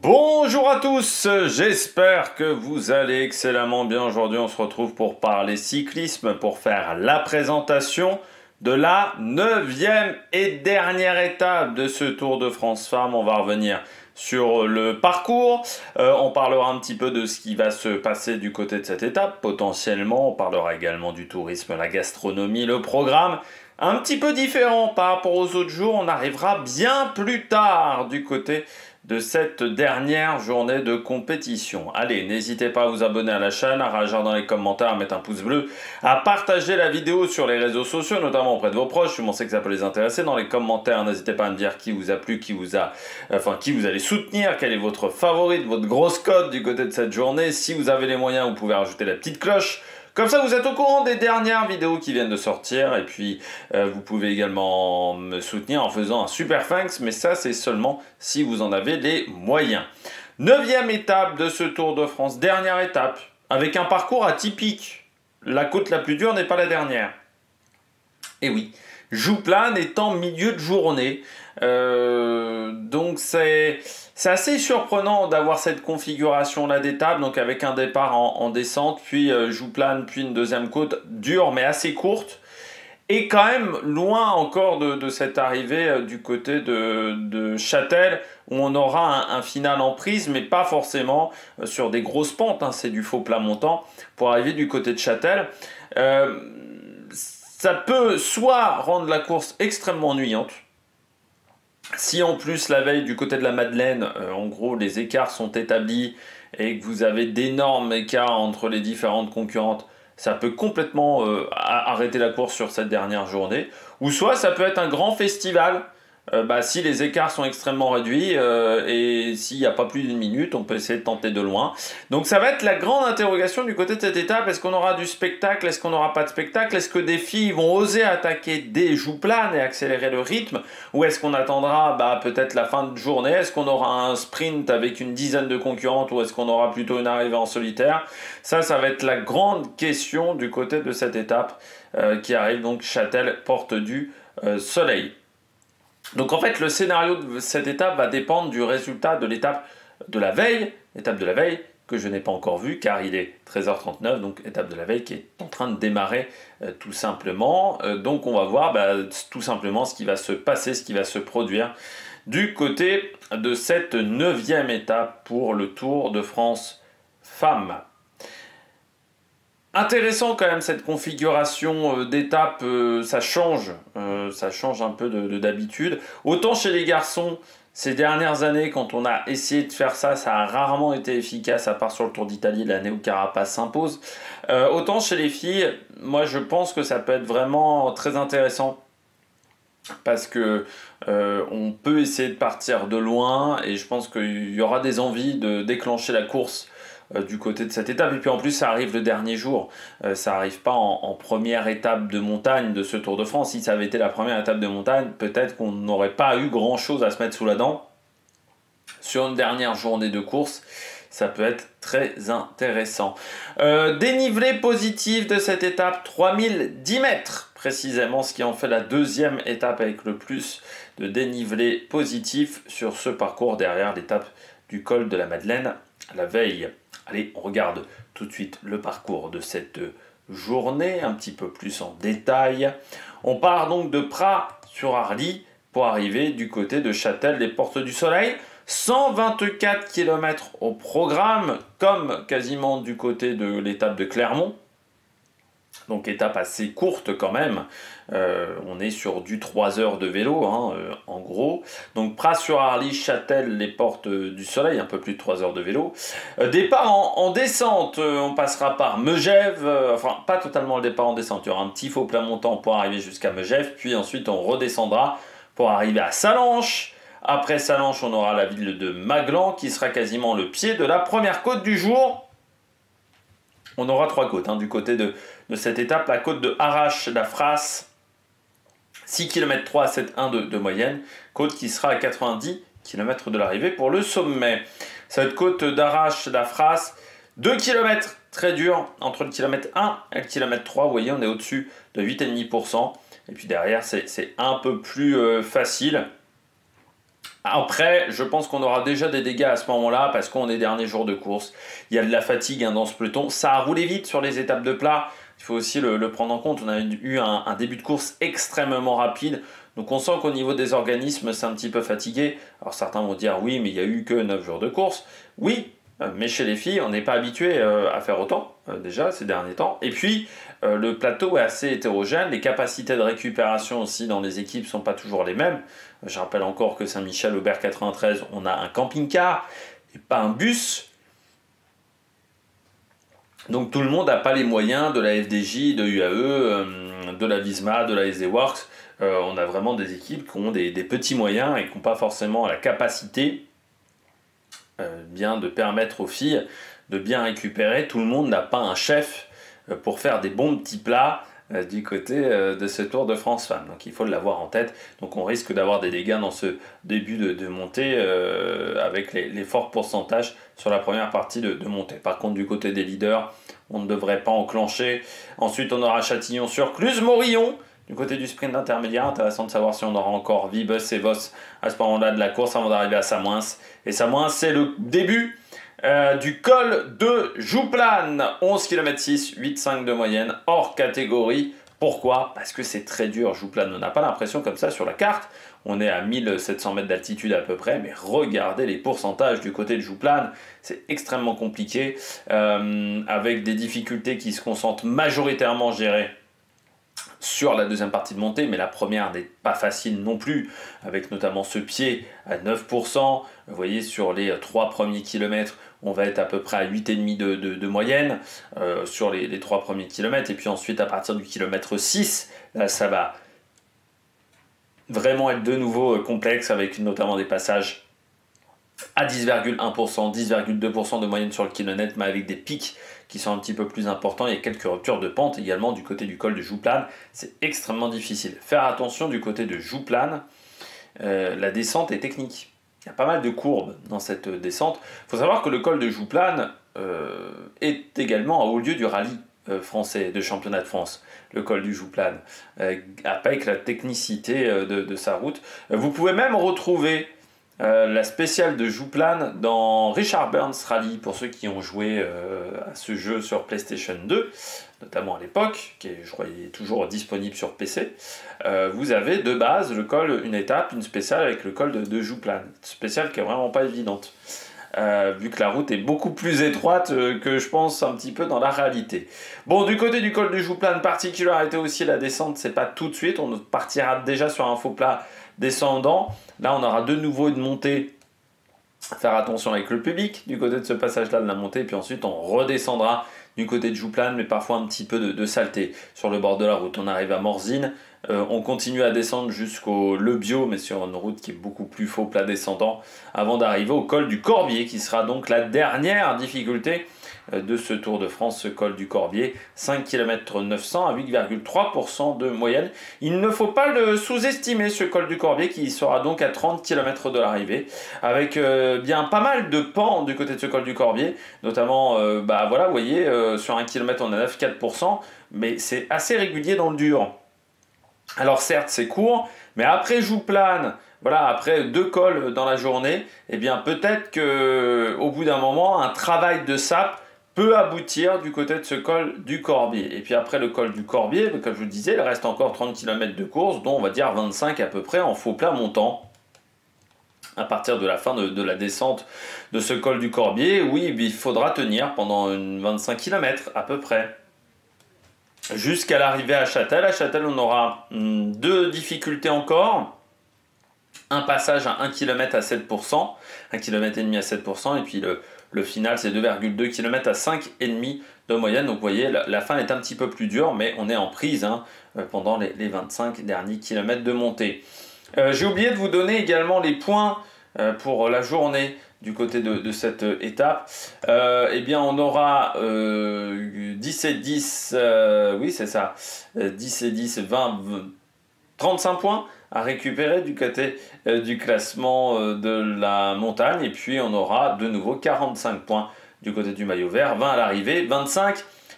Bonjour à tous, j'espère que vous allez excellemment bien. Aujourd'hui, on se retrouve pour parler cyclisme, pour faire la présentation de la 9e et dernière étape de ce Tour de France Femmes. On va revenir sur le parcours, on parlera un petit peu de ce qui va se passer du côté de cette étape, potentiellement. On parlera également du tourisme, la gastronomie, le programme. Un petit peu différent par rapport aux autres jours, on arrivera bien plus tard du côté de cette dernière journée de compétition. Allez, n'hésitez pas à vous abonner à la chaîne, à réagir dans les commentaires, à mettre un pouce bleu, à partager la vidéo sur les réseaux sociaux, notamment auprès de vos proches, si vous pensez que ça peut les intéresser. Dans les commentaires, n'hésitez pas à me dire qui vous a plu, qui vous allez soutenir, quel est votre favorite, votre grosse cote du côté de cette journée. Si vous avez les moyens, vous pouvez rajouter la petite cloche. Comme ça, vous êtes au courant des dernières vidéos qui viennent de sortir. Et puis, vous pouvez également me soutenir en faisant un super thanks. Mais ça, c'est seulement si vous en avez les moyens. 9e étape de ce Tour de France. Dernière étape. Avec un parcours atypique. La côte la plus dure n'est pas la dernière. Et oui. Jouplane est en milieu de journée. Donc, c'est assez surprenant d'avoir cette configuration-là d'étape, donc avec un départ en descente, puis Jouplane, puis une deuxième côte dure mais assez courte, et quand même loin encore de cette arrivée du côté de Châtel, où on aura un final en prise, mais pas forcément sur des grosses pentes, hein, c'est du faux plat montant, pour arriver du côté de Châtel. Ça peut soit rendre la course extrêmement ennuyante, si en plus la veille du côté de la Madeleine, en gros les écarts sont établis et que vous avez d'énormes écarts entre les différentes concurrentes, ça peut complètement arrêter la course sur cette dernière journée. Ou soit ça peut être un grand festival, si les écarts sont extrêmement réduits et s'il n'y a pas plus d'une minute, on peut essayer de tenter de loin. Donc ça va être la grande interrogation du côté de cette étape. Est-ce qu'on aura du spectacle? Est-ce qu'on n'aura pas de spectacle? Est-ce que des filles vont oser attaquer des Jouplanes et accélérer le rythme? Ou est-ce qu'on attendra peut-être la fin de journée? Est-ce qu'on aura un sprint avec une dizaine de concurrentes ou est-ce qu'on aura plutôt une arrivée en solitaire? Ça va être la grande question du côté de cette étape qui arrive donc Châtel, porte du Soleil. Donc en fait, le scénario de cette étape va dépendre du résultat de l'étape de la veille, que je n'ai pas encore vue car il est 13h39, donc étape de la veille qui est en train de démarrer tout simplement. Donc on va voir tout simplement ce qui va se passer, ce qui va se produire du côté de cette 9e étape pour le Tour de France Femmes. Intéressant quand même cette configuration d'étape, ça change un peu d'habitude. Autant chez les garçons, ces dernières années, quand on a essayé de faire ça, ça a rarement été efficace, à part sur le Tour d'Italie, l'année où Carapaz s'impose. Autant chez les filles, moi je pense que ça peut être vraiment très intéressant. Parce que on peut essayer de partir de loin et je pense qu'il y aura des envies de déclencher la course du côté de cette étape. Et puis en plus, ça arrive le dernier jour. Ça n'arrive pas en première étape de montagne de ce Tour de France. Si ça avait été la première étape de montagne, peut-être qu'on n'aurait pas eu grand-chose à se mettre sous la dent. Sur une dernière journée de course, ça peut être très intéressant. Dénivelé positif de cette étape, 3010 mètres précisément, ce qui en fait la 2e étape avec le plus de dénivelé positif sur ce parcours derrière l'étape du col de la Madeleine la veille. Allez, on regarde tout de suite le parcours de cette journée, un petit peu plus en détail. On part donc de Pras-sur-Arly pour arriver du côté de Châtel, les Portes du Soleil. 124 km au programme, comme quasiment du côté de l'étape de Clermont. Donc étape assez courte quand même, on est sur du 3 heures de vélo en gros. Donc Pras-sur-Arly, Châtel, les Portes du Soleil, un peu plus de 3 heures de vélo. Départ en descente, on passera par Megève, enfin pas totalement le départ en descente, il y aura un petit faux plat montant pour arriver jusqu'à Megève, puis ensuite on redescendra pour arriver à Sallanches. Après Sallanches, on aura la ville de Maglan qui sera quasiment le pied de la première côte du jour. On aura 3 côtes du côté de cette étape. La côte de Arrache-la-Frasse, 6 km 3 à 7,1 de moyenne. Côte qui sera à 90 km de l'arrivée pour le sommet. Cette côte d'Arrache-la-Frasse, 2 km très dur entre le kilomètre 1 et le kilomètre 3. Vous voyez, on est au-dessus de 8,5%. Et puis derrière, c'est un peu plus facile. Après, je pense qu'on aura déjà des dégâts à ce moment-là parce qu'on est dernier jour de course. Il y a de la fatigue dans ce peloton. Ça a roulé vite sur les étapes de plat. Il faut aussi le prendre en compte. On a eu un début de course extrêmement rapide. Donc on sent qu'au niveau des organismes, c'est un petit peu fatigué. Alors certains vont dire oui, mais il n'y a eu que 9 jours de course. Oui, mais chez les filles, on n'est pas habitué à faire autant, déjà, ces derniers temps. Et puis, le plateau est assez hétérogène. Les capacités de récupération aussi dans les équipes ne sont pas toujours les mêmes. Je rappelle encore que Saint-Michel, Aubert 93, on a un camping-car et pas un bus. Donc tout le monde n'a pas les moyens de la FDJ, de UAE, de la Visma, de la SD Works. On a vraiment des équipes qui ont des petits moyens et qui n'ont pas forcément la capacité bien de permettre aux filles de bien récupérer. Tout le monde n'a pas un chef pour faire des bons petits plats du côté de ce Tour de France Femmes. Donc il faut l'avoir en tête. Donc on risque d'avoir des dégâts dans ce début de montée avec les forts pourcentages sur la première partie de montée. Par contre, du côté des leaders, on ne devrait pas enclencher. Ensuite, on aura Châtillon-sur-Cluse-Morillon. Du côté du sprint intermédiaire, intéressant de savoir si on aura encore Vibus et Voss à ce moment-là de la course avant d'arriver à Samoins. Et Samoins, c'est le début du col de Jouplane. 11 km 6, 8,5 de moyenne, hors catégorie. Pourquoi? Parce que c'est très dur, Jouplane. On n'a pas l'impression comme ça sur la carte. On est à 1700 mètres d'altitude à peu près, mais regardez les pourcentages du côté de Jouplane. C'est extrêmement compliqué, avec des difficultés qui se concentrent majoritairement gérées sur la deuxième partie de montée, mais la première n'est pas facile non plus, avec notamment ce pied à 9%. Vous voyez, sur les 3 premiers kilomètres, on va être à peu près à 8,5 de moyenne sur les 3 premiers kilomètres, et puis ensuite à partir du kilomètre 6, là ça va vraiment être de nouveau complexe, avec notamment des passages à 10,1%, 10,2% de moyenne sur le kilomètre, mais avec des pics qui sont un petit peu plus importants. Il y a quelques ruptures de pente également du côté du col de Jouplane. C'est extrêmement difficile. Faire attention du côté de Jouplane, la descente est technique. Il y a pas mal de courbes dans cette descente. Il faut savoir que le col de Jouplane est également à haut lieu du rallye français, de championnat de France, le col du Jouplane, avec la technicité de sa route. Vous pouvez même retrouver la spéciale de Jouplane dans Richard Burns Rally, pour ceux qui ont joué à ce jeu sur PlayStation 2, notamment à l'époque, qui est, je crois, est toujours disponible sur PC. Vous avez de base le col, une étape, une spéciale avec le col de Jouplane. Une spéciale qui est vraiment pas évidente, vu que la route est beaucoup plus étroite que je pense un petit peu dans la réalité. Bon, du côté du col de Jouplane, particularité aussi, la descente, c'est pas tout de suite, on partira déjà sur un faux plat descendant. Là, on aura de nouveau une montée. Faire attention avec le public du côté de ce passage-là de la montée. Puis ensuite, on redescendra du côté de Jouplane, mais parfois un petit peu de saleté sur le bord de la route. On arrive à Morzine. On continue à descendre jusqu'au Le Bio, mais sur une route qui est beaucoup plus faux plat descendant, avant d'arriver au col du Corbier, qui sera donc la dernière difficulté de ce Tour de France, ce col du Corbier. 5 km 900 à 8,3% de moyenne. Il ne faut pas le sous-estimer, ce col du Corbier, qui sera donc à 30 km de l'arrivée, avec bien pas mal de pans du côté de ce col du Corbier, notamment, voilà, vous voyez, sur 1 km on a 9,4%, mais c'est assez régulier dans le dur. Alors certes c'est court, mais après Jouplane, voilà, après 2 cols dans la journée, eh bien peut-être que au bout d'un moment, un travail de sape peut aboutir du côté de ce col du Corbier. Et puis après le col du Corbier, comme je vous le disais, il reste encore 30 km de course, dont on va dire 25 à peu près en faux plat montant. À partir de la fin de la descente de ce col du Corbier, oui, il faudra tenir pendant 25 km à peu près, jusqu'à l'arrivée à Châtel. À Châtel, on aura 2 difficultés encore. Un passage à 1 km à 7%, 1 km et demi à 7%, et puis le final, c'est 2,2 km à 5,5 de moyenne. Donc vous voyez, la fin est un petit peu plus dure, mais on est en prise pendant les 25 derniers kilomètres de montée. J'ai oublié de vous donner également les points pour la journée du côté de cette étape. Eh bien, on aura 10 et 10, oui c'est ça, 10 et 10, 20, 35 points à récupérer du côté du classement de la montagne. Et puis on aura de nouveau 45 points du côté du maillot vert, 20 à l'arrivée, 25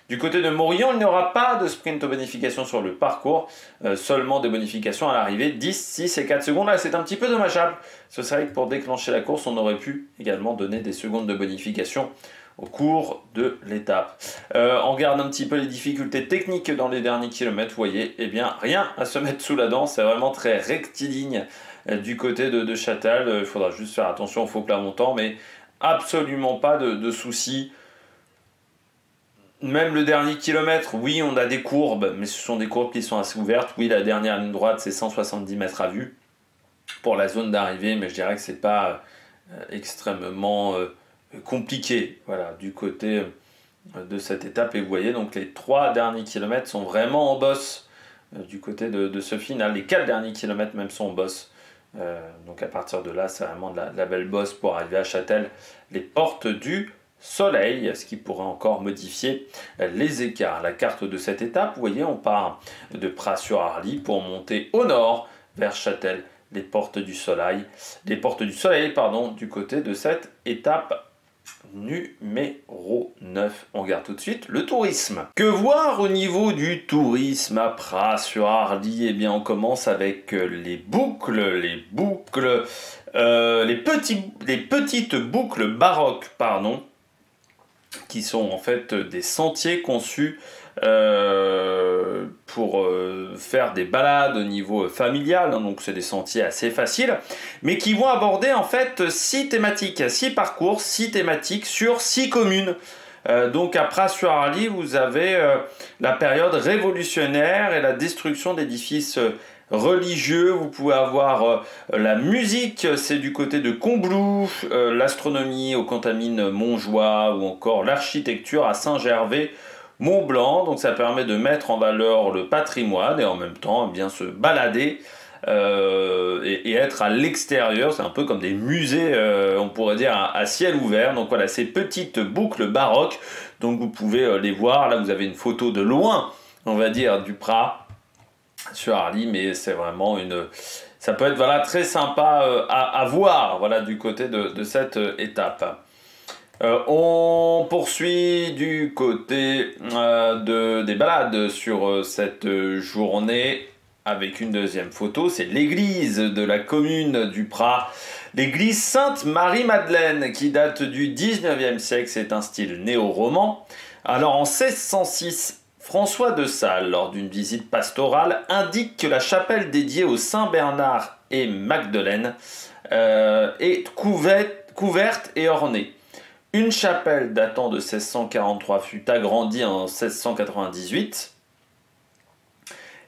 Du côté de Morillon, il n'y aura pas de sprint aux bonifications sur le parcours, seulement des bonifications à l'arrivée, 10, 6 et 4 secondes. Là, c'est un petit peu dommageable. Ce serait que pour déclencher la course, on aurait pu également donner des secondes de bonification au cours de l'étape. On regarde un petit peu les difficultés techniques dans les derniers kilomètres. Vous voyez, eh bien, rien à se mettre sous la dent. C'est vraiment très rectiligne du côté de Châtel. Il faudra juste faire attention au faux plat montant, mais absolument pas de soucis. Même le dernier kilomètre, oui, on a des courbes, mais ce sont des courbes qui sont assez ouvertes. Oui, la dernière ligne droite, c'est 170 mètres à vue pour la zone d'arrivée, mais je dirais que c'est pas extrêmement compliqué, voilà, du côté de cette étape. Et vous voyez, donc les 3 derniers kilomètres sont vraiment en bosse du côté de ce final. Les 4 derniers kilomètres même sont en bosse. Donc à partir de là, c'est vraiment de la belle bosse pour arriver à Châtel. Les portes du Soleil, ce qui pourrait encore modifier les écarts. La carte de cette étape, vous voyez, on part de Pras-sur-Arly pour monter au nord vers Châtel, les portes du Soleil, du côté de cette étape numéro 9. On regarde tout de suite le tourisme. Que voir au niveau du tourisme à Pras-sur-Arly? Eh bien, on commence avec les petites boucles baroques, qui sont en fait des sentiers conçus pour faire des balades au niveau familial, donc c'est des sentiers assez faciles, mais qui vont aborder en fait 6 thématiques, 6 parcours, 6 thématiques sur 6 communes. Donc à Pras-sur-Arly, vous avez la période révolutionnaire et la destruction d'édifices religieux. Vous pouvez avoir la musique, c'est du côté de Combloux, l'astronomie au Contamine Montjoie ou encore l'architecture à Saint-Gervais Mont-Blanc. Donc ça permet de mettre en valeur le patrimoine et en même temps bien se balader et être à l'extérieur. C'est un peu comme des musées, on pourrait dire, à ciel ouvert. Donc voilà, ces petites boucles baroques, donc vous pouvez les voir. Là vous avez une photo de loin, on va dire, du Pras sur Arly, mais c'est vraiment ça peut être voilà, très sympa à voir, voilà, du côté de cette étape. On poursuit du côté des balades sur cette journée avec une deuxième photo. C'est l'église de la commune du Pras, l'église Sainte-Marie-Madeleine, qui date du 19e siècle. C'est un style néo-roman. Alors en 1606, François de Sales, lors d'une visite pastorale, indique que la chapelle dédiée aux Saint Bernard et Magdeleine est couverte et ornée. Une chapelle datant de 1643 fut agrandie en 1698.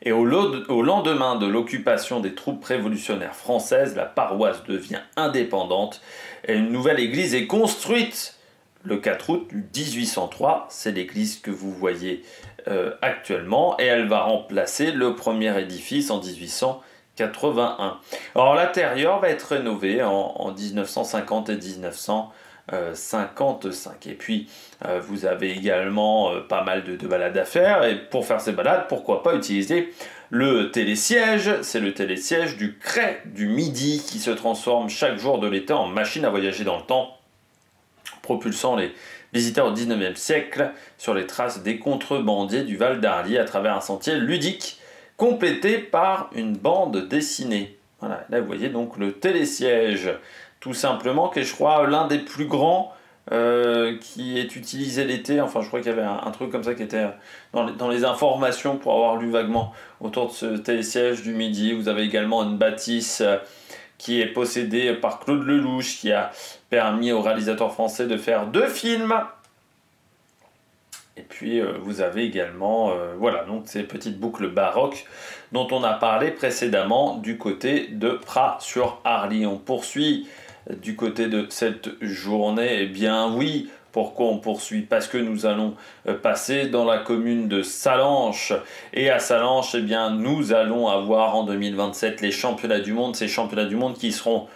Et au lendemain de l'occupation des troupes révolutionnaires françaises, la paroisse devient indépendante et une nouvelle église est construite le 4 août 1803. C'est l'église que vous voyez actuellement et elle va remplacer le premier édifice en 1881. Alors l'intérieur va être rénové en 1950 et 1955. Et puis vous avez également pas mal de balades à faire, et pour faire ces balades, pourquoi pas utiliser le télésiège. C'est le télésiège du Crêt du Midi qui se transforme chaque jour de l'été en machine à voyager dans le temps, propulsant les visiteurs au 19e siècle sur les traces des contrebandiers du Val d'Arly à travers un sentier ludique complété par une bande dessinée. Voilà, là vous voyez donc le télésiège, tout simplement, qui est, je crois, l'un des plus grands qui est utilisé l'été. Enfin, je crois qu'il y avait un truc comme ça qui était dans les informations pour avoir lu vaguement autour de ce télésiège du Midi. Vous avez également une bâtisse qui est possédée par Claude Lelouch, qui a permis au réalisateur français de faire 2 films. Et puis vous avez également voilà, donc ces petites boucles baroques dont on a parlé précédemment du côté de Pras-sur-Arly. On poursuit du côté de cette journée. Eh bien oui, pourquoi on poursuit? Parce que nous allons passer dans la commune de Sallanches. Et à Sallanches, eh bien, nous allons avoir en 2027 les championnats du monde. Ces championnats du monde qui seront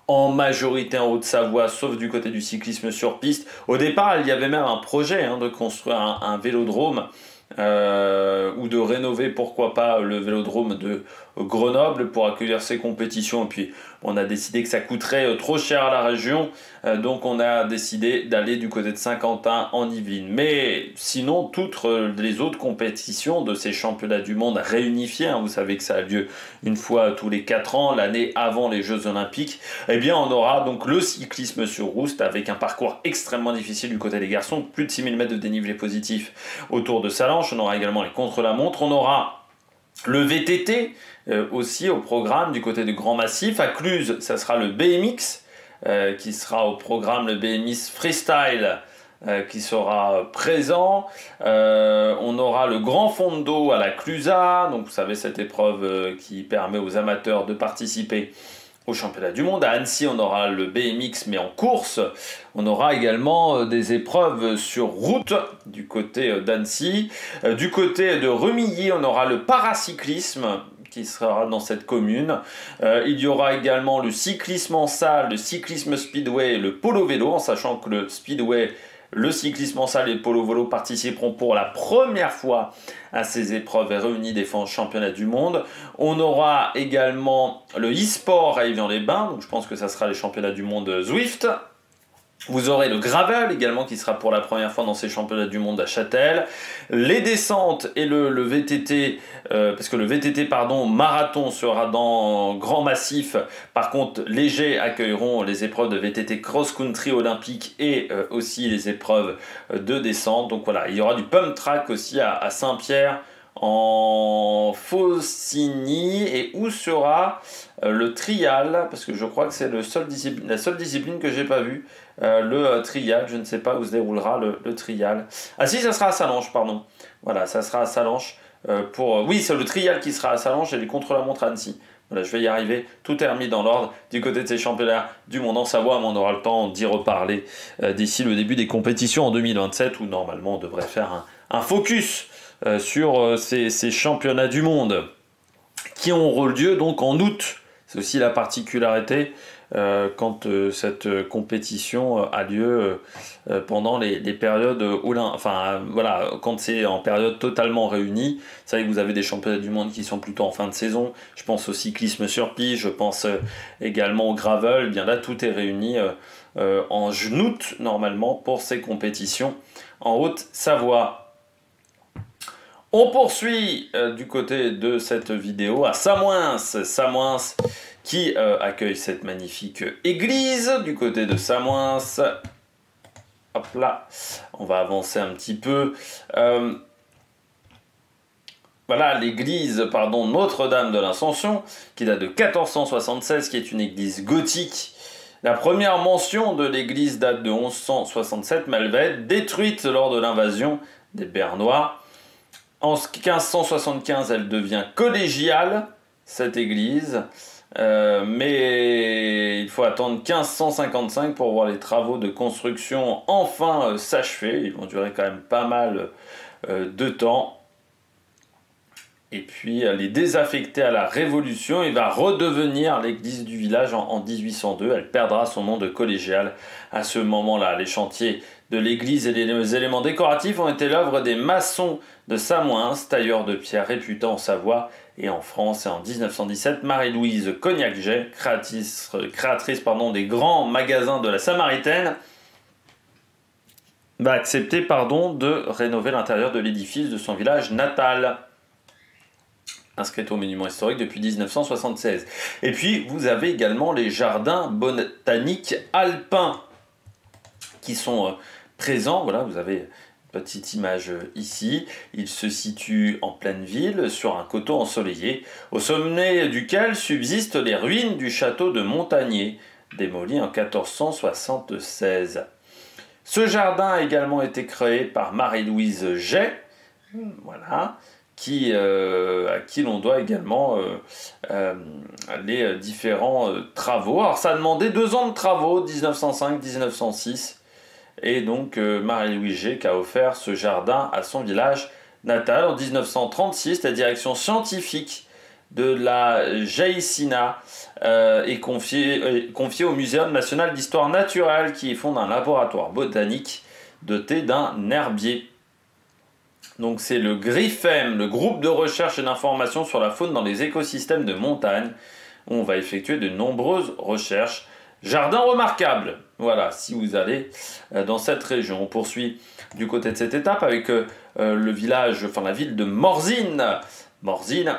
en majorité en Haute-Savoie, sauf du côté du cyclisme sur piste. Au départ, il y avait même un projet de construire un vélodrome ou de rénover, pourquoi pas, le vélodrome de Grenoble pour accueillir ces compétitions. Et puis, On a décidé que ça coûterait trop cher à la région, donc on a décidé d'aller du côté de Saint-Quentin en Yvelines. Mais sinon, toutes les autres compétitions de ces championnats du monde réunifiés, hein, vous savez que ça a lieu une fois tous les 4 ans, l'année avant les Jeux Olympiques, eh bien on aura donc le cyclisme sur route avec un parcours extrêmement difficile du côté des garçons, plus de 6000 mètres de dénivelé positif autour de Sallanches. On aura également les contre-la-montre, on aura le VTT aussi au programme du côté du Grand Massif. À Cluses, ça sera le BMX qui sera au programme, le BMX Freestyle qui sera présent. On aura le Grand Fondo à la Clusa, donc vous savez cette épreuve qui permet aux amateurs de participer au championnat du monde. À Annecy, on aura le BMX mais en course. On aura également des épreuves sur route du côté d'Annecy. Du côté de Remilly, on aura le paracyclisme qui sera dans cette commune. Il y aura également le cyclisme en salle, le cyclisme speedway et le polo vélo, en sachant que le speedway, le cyclisme en salle et le polo vélo participeront pour la première fois à ces épreuves réunies des championnats du monde. On aura également le e-sport à Évian-les-Bains, donc je pense que ça sera les championnats du monde Zwift. Vous aurez le gravel également qui sera pour la première fois dans ces championnats du monde à Châtel. Les descentes et le VTT, parce que le VTT marathon sera dans Grand Massif. Par contre, les G accueilleront les épreuves de VTT cross-country olympique et aussi les épreuves de descente. Donc voilà, il y aura du pump track aussi à Saint-Pierre en Faucigny. Et où sera le trial, parce que je crois que c'est la seule discipline que j'ai pas vue. Le trial, je ne sais pas où se déroulera le trial. Ah si, ça sera à Sallanches, pardon. Voilà, ça sera à Sallanches. Oui, c'est le trial qui sera à Sallanches et les contre-la-montre à Annecy. Voilà, je vais y arriver. Tout est remis dans l'ordre du côté de ces championnats du monde en Savoie, mais on aura le temps d'y reparler d'ici le début des compétitions en 2027, où normalement on devrait faire un focus sur ces championnats du monde qui auront lieu donc en août. C'est aussi la particularité quand cette compétition a lieu pendant les périodes quand c'est en période totalement réunie. C'est vrai que vous avez des championnats du monde qui sont plutôt en fin de saison. Je pense au cyclisme sur piste, je pense également au gravel. Bien là, tout est réuni en août normalement pour ces compétitions en Haute-Savoie. On poursuit du côté de cette vidéo à Samoins qui accueille cette magnifique église du côté de Samoins. Hop là, on va avancer un petit peu. Voilà l'église Notre-Dame de l'Ascension qui date de 1476, qui est une église gothique. La première mention de l'église date de 1167, mais elle va être détruite lors de l'invasion des Bernois. En 1575, elle devient collégiale, cette église, mais il faut attendre 1555 pour voir les travaux de construction enfin s'achever. Ils vont durer quand même pas mal de temps. Et puis elle est désaffectée à la Révolution et va redevenir l'église du village en 1802. Elle perdra son nom de collégiale à ce moment-là. Les chantiers de l'église et les éléments décoratifs ont été l'œuvre des maçons de Samoins, tailleurs de pierre réputés en Savoie et en France. Et en 1917, Marie-Louise Cognac-Jay, créatrice des grands magasins de la Samaritaine, va accepter de rénover l'intérieur de l'édifice de son village natal, inscrite au monument historique depuis 1976. Et puis, vous avez également les jardins botaniques alpins qui sont présents. Voilà, vous avez une petite image ici. Il se situe en pleine ville, sur un coteau ensoleillé, au sommet duquel subsistent les ruines du château de Montagnier, démoli en 1476. Ce jardin a également été créé par Marie-Louise Jay, voilà, à qui l'on doit également les différents travaux. Alors ça a demandé 2 ans de travaux, 1905-1906, et donc Marie-Louise Jay qui a offert ce jardin à son village natal. En 1936, la direction scientifique de la Jaïcina est confiée au Muséum national d'histoire naturelle qui fonde un laboratoire botanique doté d'un herbier. Donc c'est le GRIFEM, le groupe de recherche et d'information sur la faune dans les écosystèmes de montagne, On va effectuer de nombreuses recherches. Jardin remarquable, voilà, si vous allez dans cette région. On poursuit du côté de cette étape avec le village, enfin la ville de Morzine. Morzine,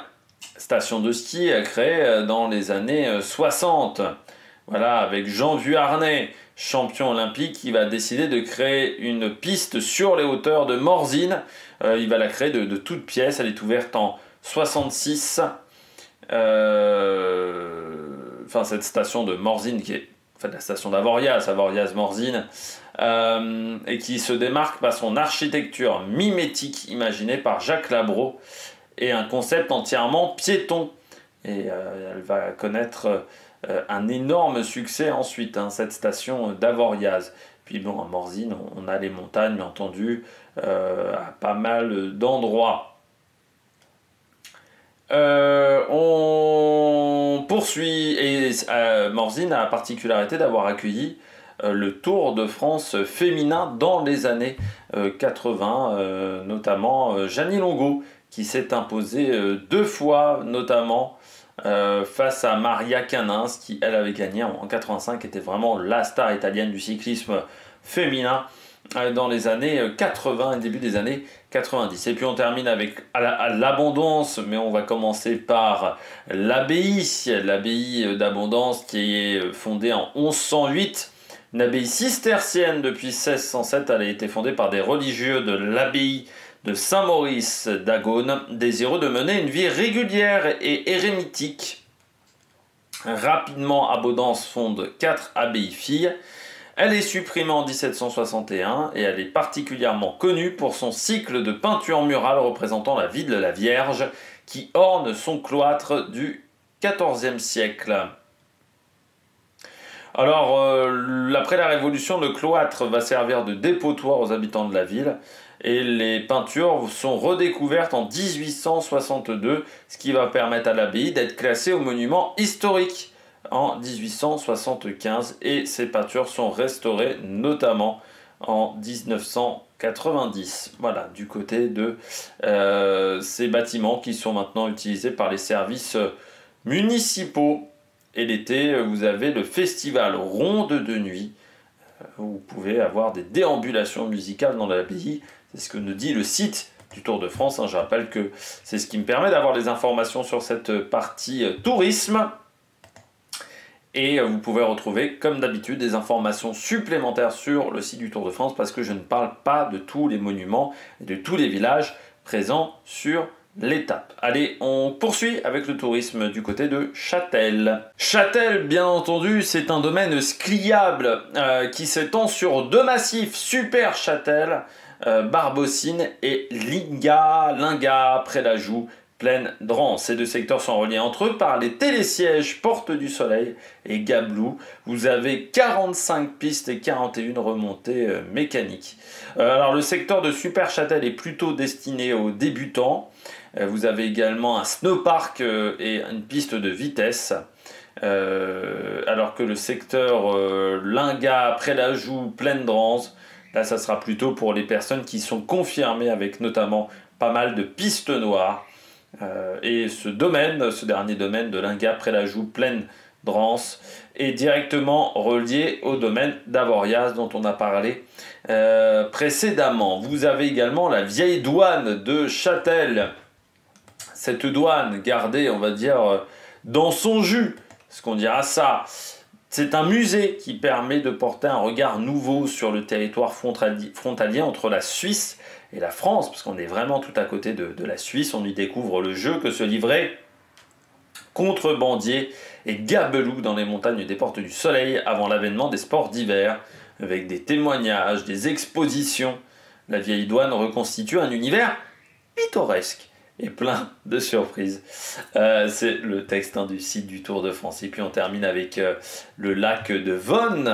station de ski créée dans les années 60. Voilà, avec Jean Vuarnet, champion olympique, qui va décider de créer une piste sur les hauteurs de Morzine. Il va la créer de toutes pièces. Elle est ouverte en 66. Enfin, cette station de Morzine, qui est en fait la station d'Avoriaz, Avoriaz-Morzine, et qui se démarque par son architecture mimétique imaginée par Jacques Labro et un concept entièrement piéton. Et elle va connaître un énorme succès ensuite, hein, cette station d'Avoriaz. Puis bon, à Morzine, on a les montagnes, bien entendu, à pas mal d'endroits. On poursuit, et Morzine a la particularité d'avoir accueilli le Tour de France féminin dans les années 80, notamment Jeannie Longo, qui s'est imposée 2 fois, notamment face à Maria Canins, qui elle avait gagné en 85, était vraiment la star italienne du cyclisme féminin dans les années 80 et début des années 90. Et puis on termine avec l'Abondance, mais on va commencer par l'abbaye d'Abondance, qui est fondée en 1108. Une abbaye cistercienne depuis 1607. Elle a été fondée par des religieux de l'abbaye de Saint-Maurice d'Agone, désireux de mener une vie régulière et érémitique. Rapidement, Abondance fonde 4 abbayes filles. Elle est supprimée en 1761 et elle est particulièrement connue pour son cycle de peinture murale représentant la vie de la Vierge qui orne son cloître du XIVe siècle. Alors, après la Révolution, le cloître va servir de dépotoir aux habitants de la ville et les peintures sont redécouvertes en 1862, ce qui va permettre à l'abbaye d'être classée au monument historique en 1875 et ces peintures sont restaurées notamment en 1990. Voilà, du côté de ces bâtiments qui sont maintenant utilisés par les services municipaux. Et l'été, vous avez le festival Ronde de Nuit, où vous pouvez avoir des déambulations musicales dans l'abbaye. C'est ce que nous dit le site du Tour de France. Je rappelle que c'est ce qui me permet d'avoir des informations sur cette partie tourisme. Et vous pouvez retrouver, comme d'habitude, des informations supplémentaires sur le site du Tour de France parce que je ne parle pas de tous les monuments et de tous les villages présents sur l'étape. Allez, on poursuit avec le tourisme du côté de Châtel. Châtel, bien entendu, c'est un domaine skiable qui s'étend sur 2 massifs, Super Châtel, Barbossine et Linga, près la Joux, Plaine Drance. Ces 2 secteurs sont reliés entre eux par les télésièges Porte du Soleil et Gablou. Vous avez 45 pistes et 41 remontées mécaniques. Alors le secteur de Super Châtel est plutôt destiné aux débutants. Vous avez également un snowpark et une piste de vitesse. Alors que le secteur Linga, près la Joux, Plaine Drance, là ça sera plutôt pour les personnes qui sont confirmées avec notamment pas mal de pistes noires. Et ce dernier domaine de Linga, près la Joux, Plaine Drance, est directement relié au domaine d'Avoriaz dont on a parlé précédemment. Vous avez également la vieille douane de Châtel. Cette douane gardée, on va dire, dans son jus, ce qu'on dira ça. C'est un musée qui permet de porter un regard nouveau sur le territoire frontalier entre la Suisse et la France, parce qu'on est vraiment tout à côté de la Suisse. On y découvre le jeu que se livraient contrebandiers et gabelous dans les montagnes des Portes du Soleil avant l'avènement des sports d'hiver, avec des témoignages, des expositions. La vieille douane reconstitue un univers pittoresque et plein de surprises. C'est le texte du site du Tour de France. Et puis on termine avec le lac de Vonne.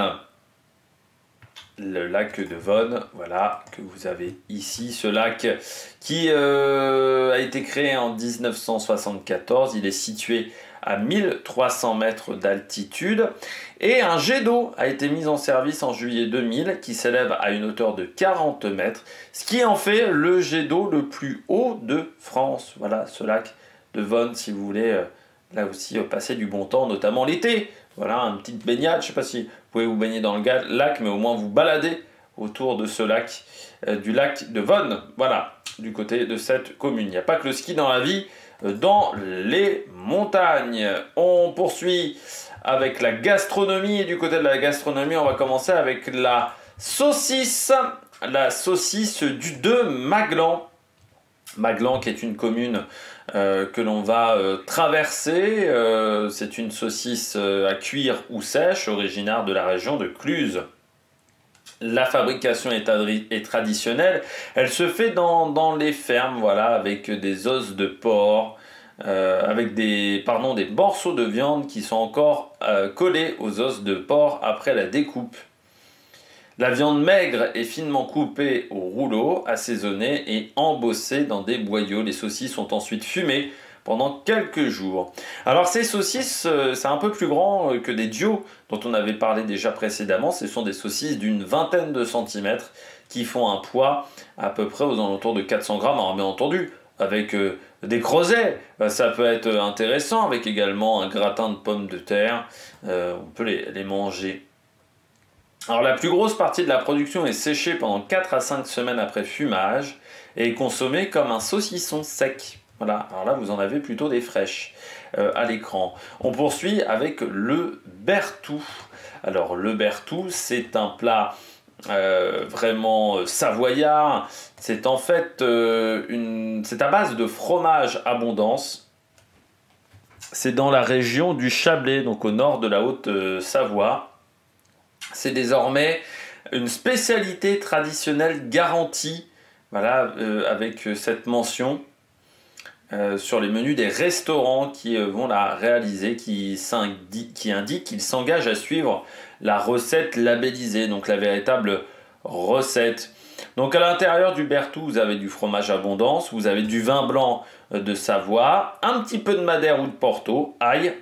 Le lac de Vonne, voilà, que vous avez ici. Ce lac qui a été créé en 1974. Il est situé à 1300 mètres d'altitude. Et un jet d'eau a été mis en service en juillet 2000 qui s'élève à une hauteur de 40 mètres, ce qui en fait le jet d'eau le plus haut de France. Voilà, ce lac de Vonne, si vous voulez là aussi passer du bon temps, notamment l'été. Voilà, une petite baignade, je ne sais pas si vous pouvez vous baigner dans le lac, mais au moins vous balader autour de ce lac, du lac de Vonne, voilà, du côté de cette commune. Il n'y a pas que le ski dans la vie, dans les montagnes. On poursuit avec la gastronomie, et du côté de la gastronomie, on va commencer avec la saucisse de Maglan. Maglan, qui est une commune que l'on va traverser. C'est une saucisse à cuire ou sèche, originaire de la région de Cluse. La fabrication est traditionnelle. Elle se fait dans les fermes, voilà, avec des os de porc, avec des morceaux de viande qui sont encore collés aux os de porc après la découpe. La viande maigre est finement coupée au rouleau, assaisonnée et embossée dans des boyaux. Les saucisses sont ensuite fumées pendant quelques jours. Alors ces saucisses, c'est un peu plus grand que des dios dont on avait parlé déjà précédemment. Ce sont des saucisses d'une vingtaine de centimètres qui font un poids à peu près aux alentours de 400 grammes. Alors bien entendu, avec des creusets, ça peut être intéressant, avec également un gratin de pommes de terre. On peut les manger. Alors la plus grosse partie de la production est séchée pendant 4 à 5 semaines après fumage et est consommée comme un saucisson sec. Voilà, alors là vous en avez plutôt des fraîches à l'écran. On poursuit avec le bertou. Alors le bertou, c'est un plat vraiment savoyard. C'est en fait c'est à base de fromage abondance. C'est dans la région du Chablais, donc au nord de la Haute-Savoie. C'est désormais une spécialité traditionnelle garantie, voilà, avec cette mention sur les menus des restaurants qui vont la réaliser, qui indique qu'ils s'engagent à suivre la recette labellisée, donc la véritable recette. Donc à l'intérieur du bertou, vous avez du fromage abondance, vous avez du vin blanc de Savoie, un petit peu de Madère ou de Porto, ail.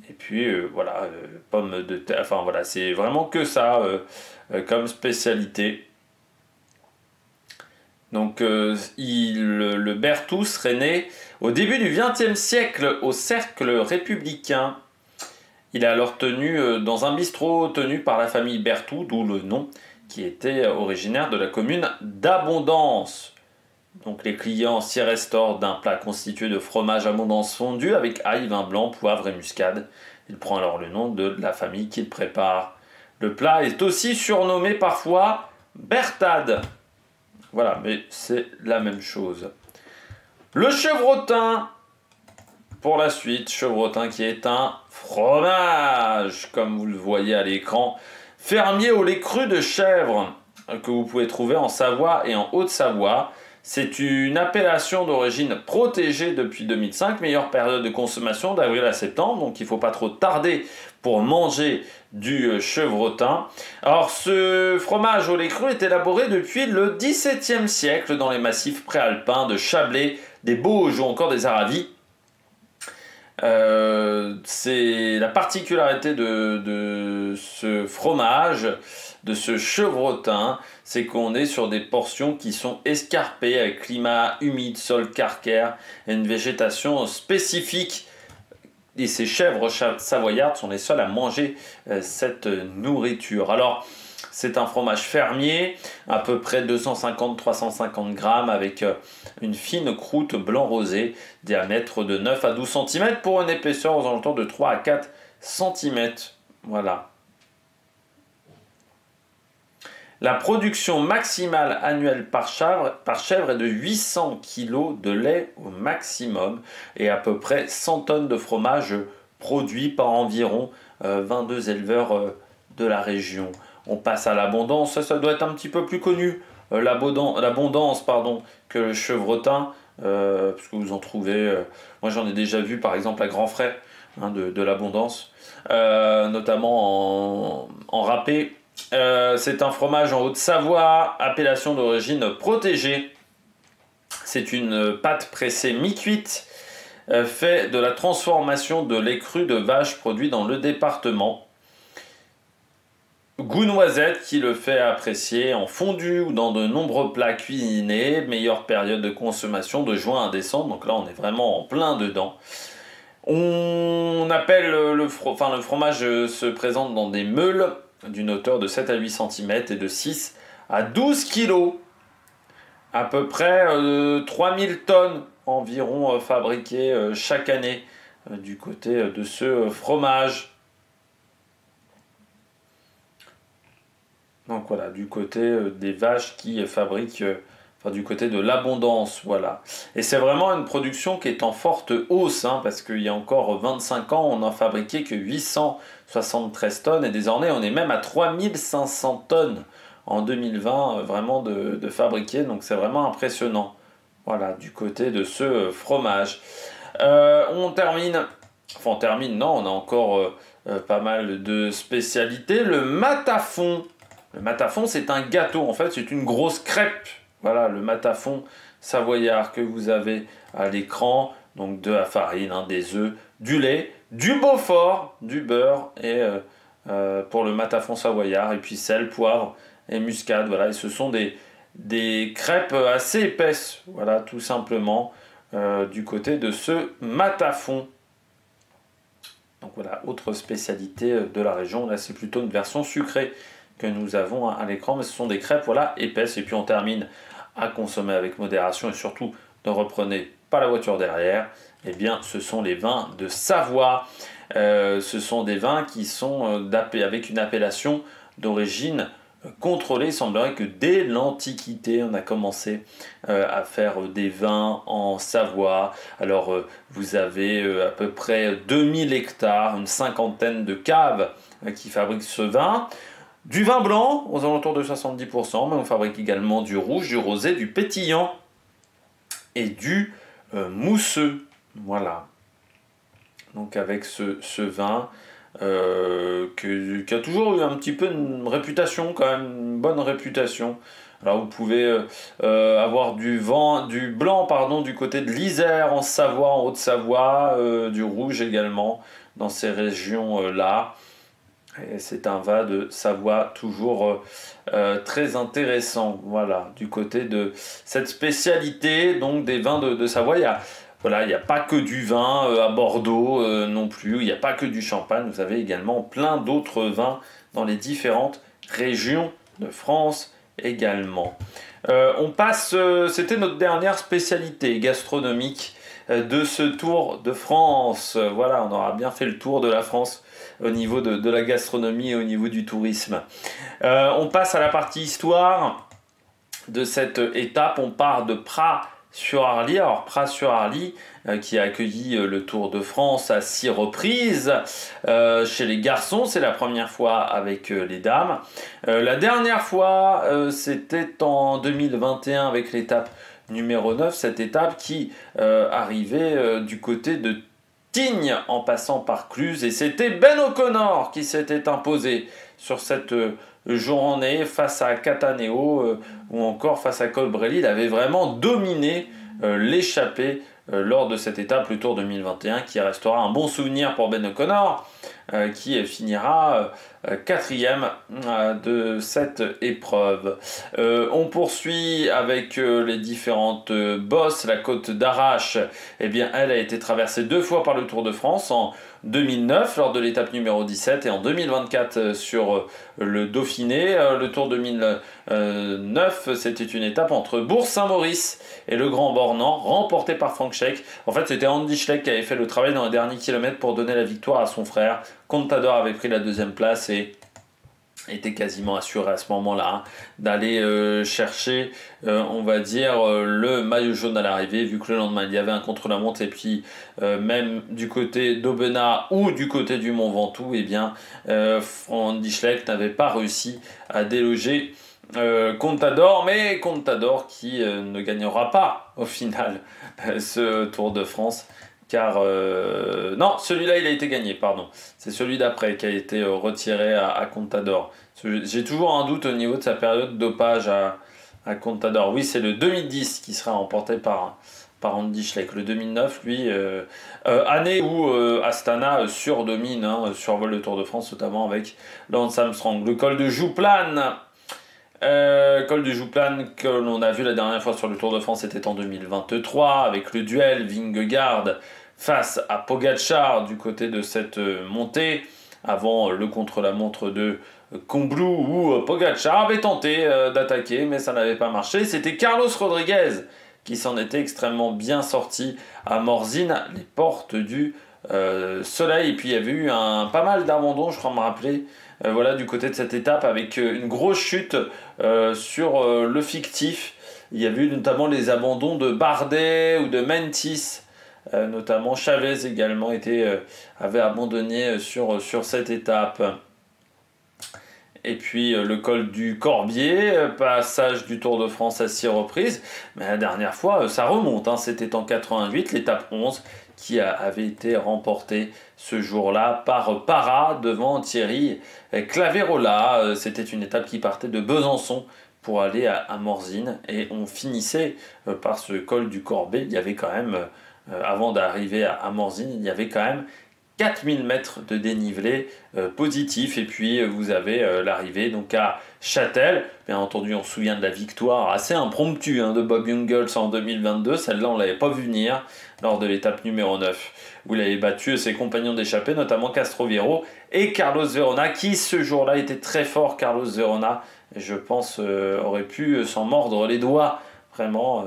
Et puis voilà, pommes de terre, enfin voilà, c'est vraiment que ça comme spécialité. Donc le bertou serait né au début du XXe siècle au Cercle républicain. Il est alors tenu dans un bistrot tenu par la famille Bertou, d'où le nom, qui était originaire de la commune d'Abondance. Donc les clients s'y restaurent d'un plat constitué de fromage abondance fondu avec ail, vin blanc, poivre et muscade. Il prend alors le nom de la famille qui le prépare. Le plat est aussi surnommé parfois Bertade. Voilà, mais c'est la même chose. Le chevrotin, pour la suite, chevrotin qui est un fromage, comme vous le voyez à l'écran, fermier au lait cru de chèvre, que vous pouvez trouver en Savoie et en Haute-Savoie. C'est une appellation d'origine protégée depuis 2005, meilleure période de consommation d'avril à septembre, donc il ne faut pas trop tarder pour manger du chevrotin. Alors ce fromage au lait cru est élaboré depuis le XVIIe siècle dans les massifs préalpins de Chablais, des Bauges ou encore des Aravis. C'est la particularité de ce fromage, de ce chevrotin, c'est qu'on est sur des portions qui sont escarpées avec climat humide, sol calcaire et une végétation spécifique. Et ces chèvres savoyardes sont les seules à manger cette nourriture. Alors, c'est un fromage fermier, à peu près 250-350 grammes, avec une fine croûte blanc rosé, diamètre de 9 à 12 cm pour une épaisseur aux alentours de 3 à 4 cm. Voilà. La production maximale annuelle par chèvre est de 800 kg de lait au maximum et à peu près 100 tonnes de fromage produit par environ 22 éleveurs de la région. On passe à l'abondance, ça doit être un petit peu plus connu, l'abondance que le chevrotin, parce que vous en trouvez, moi j'en ai déjà vu par exemple à Grand Frais de l'abondance, notamment en râpé. C'est un fromage en Haute-Savoie, appellation d'origine protégée. C'est une pâte pressée mi-cuite, fait de la transformation de lait cru de vache produit dans le département. Goût noisette qui le fait apprécier en fondu ou dans de nombreux plats cuisinés. Meilleure période de consommation de juin à décembre, donc là on est vraiment en plein dedans. On appelle le fromage se présente dans des meules d'une hauteur de 7 à 8 cm et de 6 à 12 kg. À peu près 3000 tonnes environ fabriquées chaque année du côté de ce fromage. Donc voilà, du côté des vaches qui fabriquent, du côté de l'abondance, voilà. Et c'est vraiment une production qui est en forte hausse, hein, parce qu'il y a encore 25 ans, on n'en fabriquait que 873 tonnes, et désormais on est même à 3500 tonnes en 2020, vraiment de fabriquer, donc c'est vraiment impressionnant. Voilà, du côté de ce fromage. On termine, non, on a encore pas mal de spécialités. Le matafon. Le matafon, c'est un gâteau, en fait, c'est une grosse crêpe. Voilà, le matafon savoyard que vous avez à l'écran. Donc de la farine, hein, des œufs, du lait, du Beaufort, du beurre, et pour le matafon savoyard, et puis sel, poivre et muscade. Voilà, et ce sont des crêpes assez épaisses, voilà, tout simplement, du côté de ce matafon. Donc voilà, autre spécialité de la région. Là, c'est plutôt une version sucrée que nous avons à l'écran, mais ce sont des crêpes, voilà, épaisses. Et puis on termine à consommer avec modération, et surtout ne reprenez pas la voiture derrière. Eh bien, ce sont les vins de Savoie. Ce sont des vins qui sont avec une appellation d'origine contrôlée. Il semblerait que dès l'Antiquité, on a commencé à faire des vins en Savoie. Alors, vous avez à peu près 2000 hectares, une cinquantaine de caves qui fabriquent ce vin. Du vin blanc, aux alentours de 70%, mais on fabrique également du rouge, du rosé, du pétillant et du mousseux. Voilà. Donc avec ce vin qui a toujours eu un petit peu une réputation, quand même, une bonne réputation. Alors vous pouvez avoir du blanc, pardon, du côté de l'Isère, en Savoie, en Haute-Savoie, du rouge également, dans ces régions-là. Et c'est un vin de Savoie toujours très intéressant. Voilà, du côté de cette spécialité, donc des vins de Savoie, il n'y a pas que du vin à Bordeaux non plus, il n'y a pas que du champagne, vous avez également plein d'autres vins dans les différentes régions de France également. C'était notre dernière spécialité gastronomique de ce Tour de France. Voilà, on aura bien fait le tour de la France au niveau de la gastronomie et au niveau du tourisme. On passe à la partie histoire de cette étape. On part de Pras-sur-Arly. Alors Pras-sur-Arly qui a accueilli le Tour de France à 6 reprises chez les garçons. C'est la première fois avec les dames. La dernière fois, c'était en 2021 avec l'étape numéro 9, cette étape qui arrivait du côté de Tignes en passant par Cluse, et c'était Ben O'Connor qui s'était imposé sur cette journée face à Cataneo ou encore face à Colbrelli. Il avait vraiment dominé l'échappée lors de cette étape, le Tour 2021, qui restera un bon souvenir pour Ben O'Connor, qui finira quatrième de cette épreuve. On poursuit avec les différentes bosses. La côte d'Arrache, eh bien, elle a été traversée 2 fois par le Tour de France, en 2009 lors de l'étape numéro 17 et en 2024 sur le Dauphiné. Le Tour 2009, c'était une étape entre Bourg-Saint-Maurice et le Grand Bornand, remportée par Frank Schleck. En fait, c'était Andy Schleck qui avait fait le travail dans les derniers kilomètres pour donner la victoire à son frère. Contador avait pris la 2e place et était quasiment assuré à ce moment-là hein, d'aller chercher, on va dire, le maillot jaune à l'arrivée, vu que le lendemain il y avait un contre-la-montre, et puis même du côté d'Aubenas ou du côté du Mont Ventoux, eh bien, Andy Schleck n'avait pas réussi à déloger Contador, mais Contador qui ne gagnera pas au final ce Tour de France. Car non, celui-là il a été gagné, pardon. C'est celui d'après qui a été retiré à Contador. J'ai toujours un doute au niveau de sa période de dopage à Contador. Oui, c'est le 2010 qui sera remporté par Andy Schleck. Le 2009, lui, année où Astana surdomine, survole le Tour de France, notamment avec Lance Armstrong. Le col de Jouplane. Col du Jouplane que l'on a vu la dernière fois sur le Tour de France, c'était en 2023 avec le duel Vingegaard face à Pogačar du côté de cette montée, avant le contre-la-montre de Combloux où Pogačar avait tenté d'attaquer, mais ça n'avait pas marché. C'était Carlos Rodriguez qui s'en était extrêmement bien sorti à Morzine, les portes du soleil. Et puis il y avait eu pas mal d'abandons, je crois me rappeler, voilà, du côté de cette étape, avec une grosse chute sur le fictif. Il y avait eu notamment les abandons de Bardet ou de Mentis, notamment Chavez également avait abandonné sur cette étape. Et puis le col du Corbier, passage du Tour de France à 6 reprises. Mais la dernière fois, ça remonte, hein, c'était en 88, l'étape 11, qui avait été remportée ce jour-là par Parra devant Thierry Claverola. C'était une étape qui partait de Besançon pour aller à Morzine. Et on finissait par ce col du Corbier. Il y avait quand même, avant d'arriver à Morzine, il y avait quand même 4000 mètres de dénivelé positif. Et puis vous avez l'arrivée donc à Châtel. Bien entendu, on se souvient de la victoire assez impromptue de Bob Jungels en 2022. Celle-là, on ne l'avait pas vu venir lors de l'étape numéro 9, où il avait battu ses compagnons d'échappée, notamment Castroviejo et Carlos Verona, qui ce jour-là était très fort. Carlos Verona, je pense, aurait pu s'en mordre les doigts, vraiment,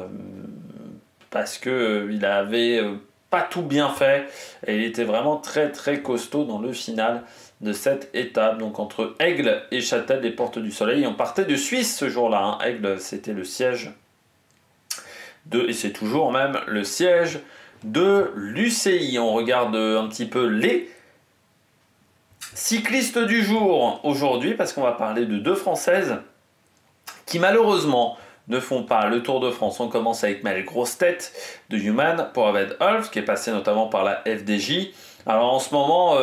parce qu'il avait pas tout bien fait, et il était vraiment très très costaud dans le final de cette étape. Donc entre Aigle et Châtel, les portes du soleil. On partait de Suisse ce jour-là. Aigle, c'était le siège et c'est toujours même le siège de l'UCI. On regarde un petit peu les cyclistes du jour aujourd'hui, parce qu'on va parler de 2 Françaises qui malheureusement ne font pas le Tour de France. On commence avec Maëlle Grosstedt de Human pour Ulf, qui est passée notamment par la FDJ. Alors en ce moment,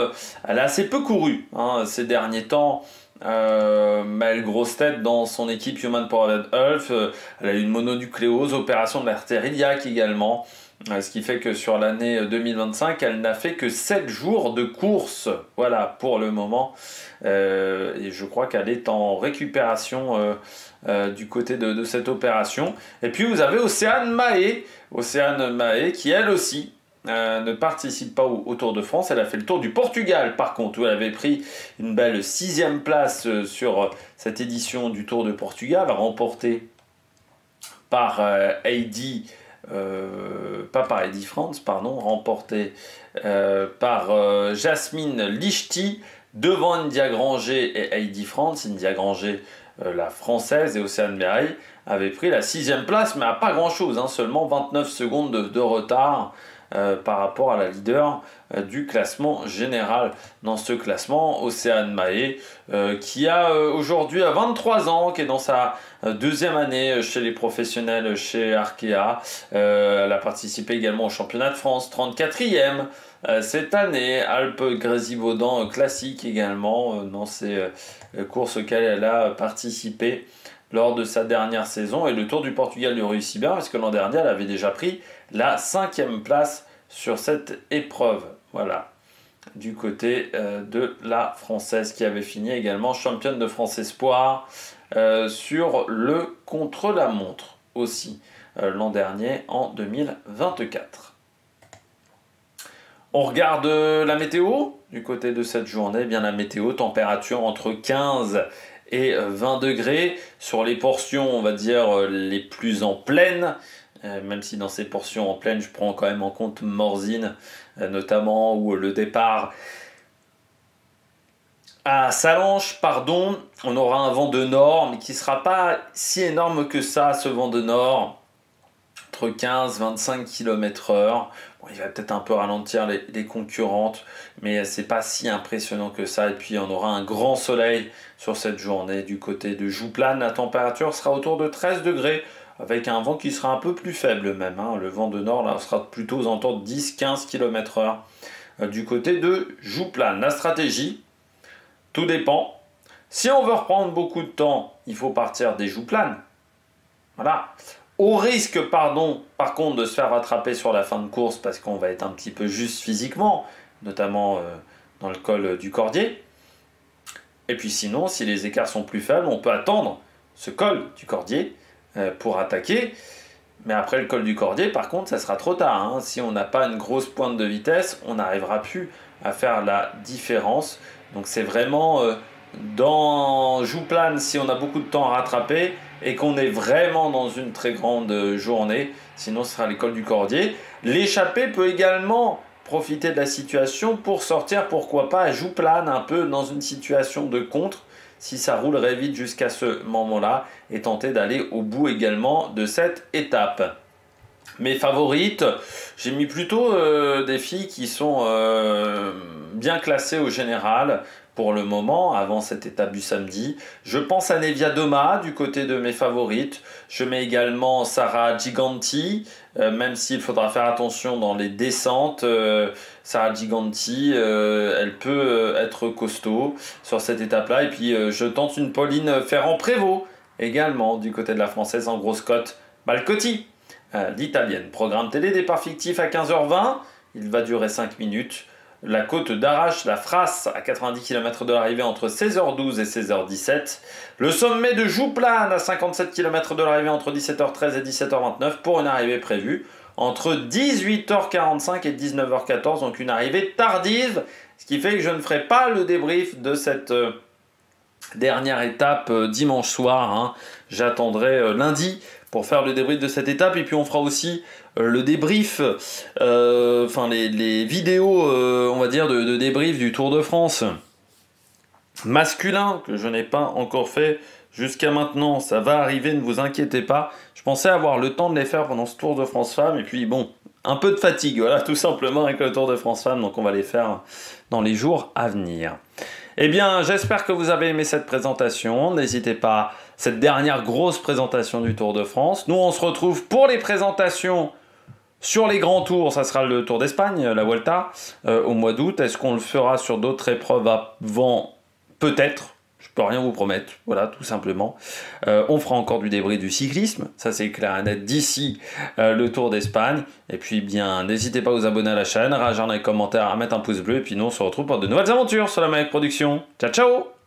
elle a assez peu couru ces derniers temps. Maëlle Grosstedt dans son équipe Human pour Ulf, elle a eu une mononucléose, opération de l'artère iliaque également. Ce qui fait que sur l'année 2025, elle n'a fait que 7 jours de course, voilà, pour le moment. Et je crois qu'elle est en récupération du côté de cette opération. Et puis vous avez Océane Mahé qui elle aussi ne participe pas au Tour de France. Elle a fait le Tour du Portugal par contre, où elle avait pris une belle 6e place sur cette édition du Tour de Portugal, remportée par Heidi pas par Heidi France, pardon, remporté par Jasmine Lichty devant India Granger et Heidi France. India Granger, la française, et Océane Mahé avait pris la 6e place, mais à pas grand chose, seulement 29 secondes de retard par rapport à la leader du classement général. Dans ce classement, Océane Mahé, qui a aujourd'hui 23 ans, qui est dans sa 2e année chez les professionnels, chez Arkea. Elle a participé également au championnat de France, 34e cette année. Alpes-Grésivaudan classique également, dans ces courses auxquelles elle a participé lors de sa dernière saison. Et le Tour du Portugal lui réussit bien, parce que l'an dernier, elle avait déjà pris la 5e place sur cette épreuve. Voilà, du côté de la Française, qui avait fini également championne de France Espoir sur le contre-la-montre aussi l'an dernier, en 2024. On regarde la météo du côté de cette journée. Eh bien, la météo, température entre 15 et 20 degrés sur les portions, on va dire, les plus en plaine. Même si dans ces portions en plaine, je prends quand même en compte Morzine, notamment, où le départ à Sallanches, on aura un vent de nord, mais qui ne sera pas si énorme que ça, ce vent de nord, entre 15 et 25 km/h. Bon, il va peut-être un peu ralentir les concurrentes, mais c'est pas si impressionnant que ça. Et puis on aura un grand soleil sur cette journée du côté de Jouplane. La température sera autour de 13 degrés, avec un vent qui sera un peu plus faible même. Le vent de nord là sera plutôt aux alentours de 10-15 km/h du côté de Jouplane. La stratégie, tout dépend. Si on veut reprendre beaucoup de temps, il faut partir des Jouplanes. Voilà. Au risque, par contre, de se faire rattraper sur la fin de course, parce qu'on va être un petit peu juste physiquement, notamment dans le col du Cordier. Et puis sinon, si les écarts sont plus faibles, on peut attendre ce col du Cordier pour attaquer. Mais après le col du Cordier, par contre, ça sera trop tard, hein. Si on n'a pas une grosse pointe de vitesse, on n'arrivera plus à faire la différence. Donc c'est vraiment dans Jouplane, si on a beaucoup de temps à rattraper et qu'on est vraiment dans une très grande journée. Sinon, ce sera le col du Cordier. L'échappée peut également profiter de la situation pour sortir, pourquoi pas, à Jouplane, un peu dans une situation de contre, si ça roulerait vite jusqu'à ce moment-là, et tenter d'aller au bout également de cette étape. Mes favorites, j'ai mis plutôt des filles qui sont bien classées au général pour le moment, avant cette étape du samedi. Je pense à Nevia Doma du côté de mes favorites. Je mets également Sara Giganti, même s'il faudra faire attention dans les descentes. Sara Giganti, elle peut être costaud sur cette étape-là. Et puis je tente une Pauline Ferrand-Prévot également du côté de la française en grosse cote. Malcotti, l'italienne. Programme télé, départ fictif à 15h20. Il va durer 5 minutes. La côte d'Arrache, la Frasse à 90 km de l'arrivée entre 16h12 et 16h17. Le sommet de Jouplane à 57 km de l'arrivée entre 17h13 et 17h29 pour une arrivée prévue entre 18h45 et 19h14. Donc une arrivée tardive, ce qui fait que je ne ferai pas le débrief de cette dernière étape dimanche soir, hein. J'attendrai lundi pour faire le débrief de cette étape et puis on fera aussi le débrief, les vidéos, on va dire, de débrief du Tour de France masculin que je n'ai pas encore fait jusqu'à maintenant. Ça va arriver, ne vous inquiétez pas. Je pensais avoir le temps de les faire pendant ce Tour de France Femmes et puis bon, un peu de fatigue, voilà, tout simplement avec le Tour de France Femmes, donc on va les faire dans les jours à venir. Eh bien, j'espère que vous avez aimé cette présentation. N'hésitez pas, cette dernière grosse présentation du Tour de France. Nous, on se retrouve pour les présentations sur les grands tours. Ça sera le Tour d'Espagne, la Vuelta, au mois d'août. Est-ce qu'on le fera sur d'autres épreuves avant? Peut-être. Je peux rien vous promettre. Voilà, tout simplement. On fera encore du débrief du cyclisme. Ça, c'est clair et net d'ici le Tour d'Espagne. Et puis, bien, n'hésitez pas à vous abonner à la chaîne, à réagir dans les commentaires, à mettre un pouce bleu. Et puis, nous, on se retrouve pour de nouvelles aventures sur la Mavic Production. Ciao, ciao!